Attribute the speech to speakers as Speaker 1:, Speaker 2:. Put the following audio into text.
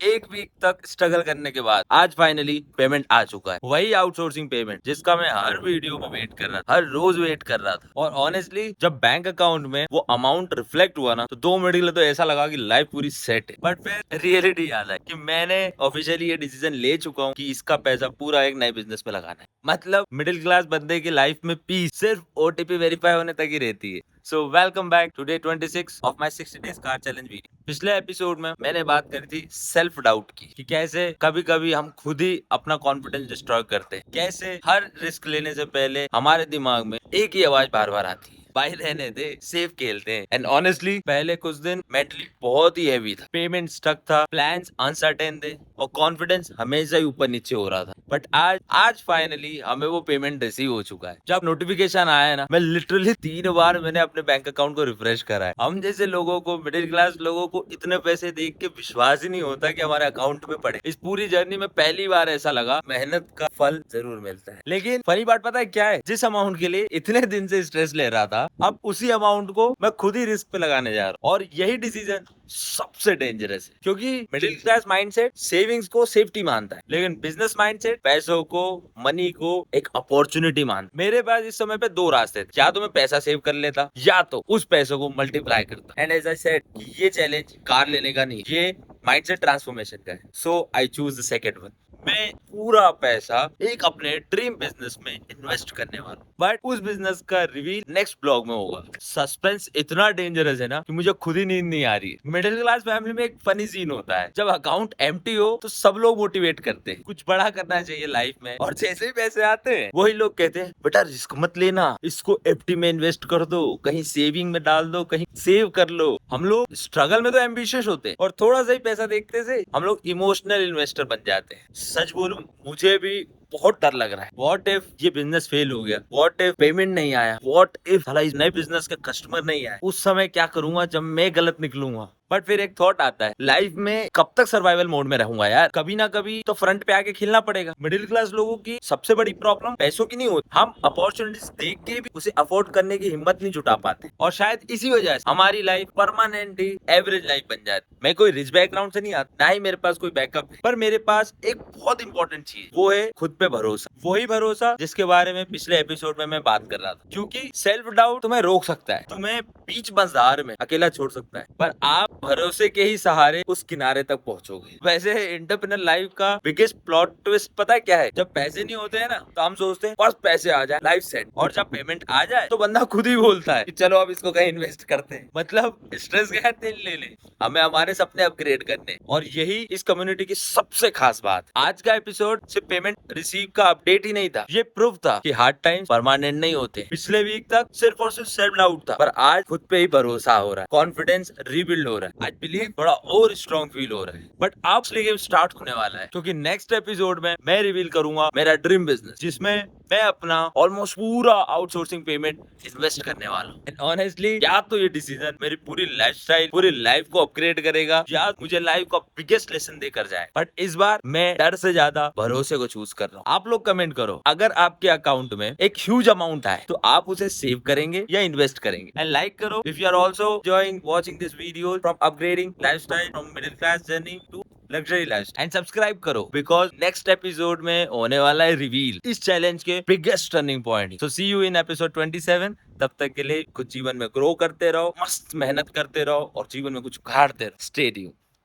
Speaker 1: एक वीक तक स्ट्रगल करने के बाद आज फाइनली पेमेंट आ चुका है। वही आउटसोर्सिंग पेमेंट जिसका मैं हर वीडियो में वेट कर रहा था, हर रोज वेट कर रहा था। और ऑनेस्टली जब बैंक अकाउंट में वो अमाउंट रिफ्लेक्ट हुआ ना, तो 2 मिनट के लिए तो ऐसा लगा कि लाइफ पूरी सेट है। बट फिर रियलिटी याद है कि मैंने ऑफिशियली ये डिसीजन ले चुका हूँ कि इसका पैसा पूरा एक नए बिजनेस में लगाना है। मतलब मिडिल क्लास बंदे की लाइफ में पीस सिर्फ ओटीपी वेरीफाई होने तक ही रहती है। So welcome back to day 26 of my 60 days car challenge video. पिछले एपिसोड में मैंने बात करी थी सेल्फ डाउट की, कि कैसे कभी कभी हम खुद ही अपना कॉन्फिडेंस डिस्ट्रॉय करते हैं, कैसे हर रिस्क लेने से पहले हमारे दिमाग में एक ही आवाज बार बार आती है, भाई रहने दे, सेफ खेलते हैं। एंड ऑनेस्टली पहले कुछ दिन मेंटली बहुत ही हैवी था, पेमेंट स्टक था, प्लान्स अनसर्टेन थे और कॉन्फिडेंस हमेशा ही ऊपर नीचे हो रहा था। बट आज फाइनली हमें वो पेमेंट रिसीव हो चुका है। जब नोटिफिकेशन आया ना, मैं लिटरली 3 बार मैंने अपने बैंक अकाउंट को रिफ्रेश करा है। हम जैसे लोगों को, मिडिल क्लास लोगों को इतने पैसे देख के विश्वास ही नहीं होता कि हमारे अकाउंट में पड़े। इस पूरी जर्नी में पहली बार ऐसा लगा मेहनत का फल जरूर मिलता है। लेकिन फनी बात पता है क्या है? जिस अमाउंट के लिए इतने दिन से स्ट्रेस ले रहा था, अब उसी अमाउंट को मैं खुद ही रिस्क पे लगाने जा रहा हूँ। और यही डिसीजन सबसे डेंजरस है, क्योंकि मिडिल क्लास माइंडसेट सेविंग्स को सेफ्टी मानता है, लेकिन बिजनेस माइंडसेट पैसों को, मनी को एक अपॉर्चुनिटी मानता है। मेरे पास इस समय पे 2 रास्ते थे, या तो मैं पैसा सेव कर लेता या तो उस पैसों को मल्टीप्लाई करता। एंड एज आई सेड, ये चैलेंज कार लेने का नहीं, ये माइंडसेट ट्रांसफॉर्मेशन का है। So I choose the second one. मैं पूरा पैसा एक अपने ड्रीम बिजनेस में इन्वेस्ट करने वाला हूँ। बट उस बिजनेस का रिवील नेक्स्ट ब्लॉग में होगा। सस्पेंस इतना डेंजरस है ना कि मुझे खुद ही नींद नहीं आ रही है। मिडिल क्लास फैमिली में एक फनी सीन होता है, जब अकाउंट एम्प्टी हो तो सब लोग मोटिवेट करते हैं, कुछ बड़ा करना चाहिए लाइफ में। और जैसे ही पैसे आते हैं, वही लोग कहते हैं बेटा रिस्क मत लेना, इसको एफडी में इन्वेस्ट कर दो, कहीं सेविंग में डाल दो, कहीं सेव कर लो। हम लोग स्ट्रगल में तो एम्बिशियस होते हैं और थोड़ा सा ही पैसा देखते से हम लोग इमोशनल इन्वेस्टर बन जाते हैं। सच बोलूं, मुझे भी बहुत डर लग रहा है। व्हाट इफ ये बिजनेस फेल हो गया? व्हाट इफ पेमेंट नहीं आया? व्हाट इफ साला इस नए बिजनेस का कस्टमर नहीं आया? उस समय क्या करूंगा जब मैं गलत निकलूंगा? बट फिर एक थॉट आता है, लाइफ में कब तक सर्वाइवल मोड में रहूंगा यार? कभी ना कभी तो फ्रंट पे आके खेलना पड़ेगा। मिडिल क्लास लोगों की सबसे बड़ी प्रॉब्लम पैसों की नहीं होती, हम अपॉर्चुनिटीज देख के भी उसे अफोर्ड करने की हिम्मत नहीं जुटा पाते। और शायद इसी वजह से हमारी लाइफ परमानेंटली एवरेज लाइफ बन जाती। मैं कोई रिच बैकग्राउंड से नहीं आता, ना ही मेरे पास कोई बैकअप है, पर मेरे पास एक बहुत इंपॉर्टेंट चीज, वो है खुद पे भरोसा। वही भरोसा जिसके बारे में पिछले एपिसोड में मैं बात कर रहा था। क्योंकि सेल्फ डाउट तुम्हें रोक सकता है, तुम्हें बीच बाजार में अकेला छोड़ सकता है, पर आप भरोसे के ही सहारे उस किनारे तक पहुंचोगे। वैसे एंटरप्रेन्योर लाइफ का बिगेस्ट प्लॉट ट्विस्ट पता है क्या है? जब पैसे नहीं होते हैं ना, तो हम सोचते हैं बस पैसे आ जाए लाइफ सेट, और जब पेमेंट आ जाए तो बंदा खुद ही बोलता है कि चलो अब इसको कहीं इन्वेस्ट करते हैं। मतलब स्ट्रेस गया तेल ले ले, हमें हमारे सपने अपग्रेड करने। और यही इस कम्युनिटी की सबसे खास बात। आज का एपिसोड सिर्फ पेमेंट रिसीव का अपडेट ही नहीं था, ये प्रूफ था कि हार्ड टाइम परमानेंट नहीं होते। पिछले वीक तक सिर्फ और सिर्फ सेल्फ डाउट था, पर आज खुद पे ही भरोसा हो रहा है, कॉन्फिडेंस रीबिल्ड हो रहा है। आई बिलीव थोड़ा और स्ट्रॉन्ग फील हो रहा है। बट आप गेम स्टार्ट होने वाला है, क्योंकि नेक्स्ट एपिसोड में मैं रिवील करूंगा मेरा ड्रीम बिजनेस, जिसमें मैं अपना ऑलमोस्ट पूरा आउटसोर्सिंग पेमेंट इन्वेस्ट करने वाला हूँ। एंड ऑनेस्टली या तो ये डिसीजन मेरी पूरी लाइफस्टाइल, पूरी लाइफ को अपग्रेड करेगा, या मुझे लाइफ का बिगेस्ट लेसन देकर जाए। बट इस बार मैं डर से ज्यादा भरोसे को चूज कर रहा हूँ। आप लोग कमेंट करो, अगर आपके अकाउंट में एक ह्यूज अमाउंट आए तो आप उसे सेव करेंगे या इन्वेस्ट करेंगे? एंड लाइक करो if you are also enjoying watching this video from upgrading lifestyle from middle class journey to luxury life. And subscribe करो, बिकॉज नेक्स्ट एपिसोड में होने वाला है रिवील इस चैलेंज के biggest turning point. So see you in episode 27। तब तक के लिए कुछ जीवन में ग्रो करते रहो, मस्त मेहनत करते रहो और जीवन में कुछ उखाड़ते रहो। Stay tuned.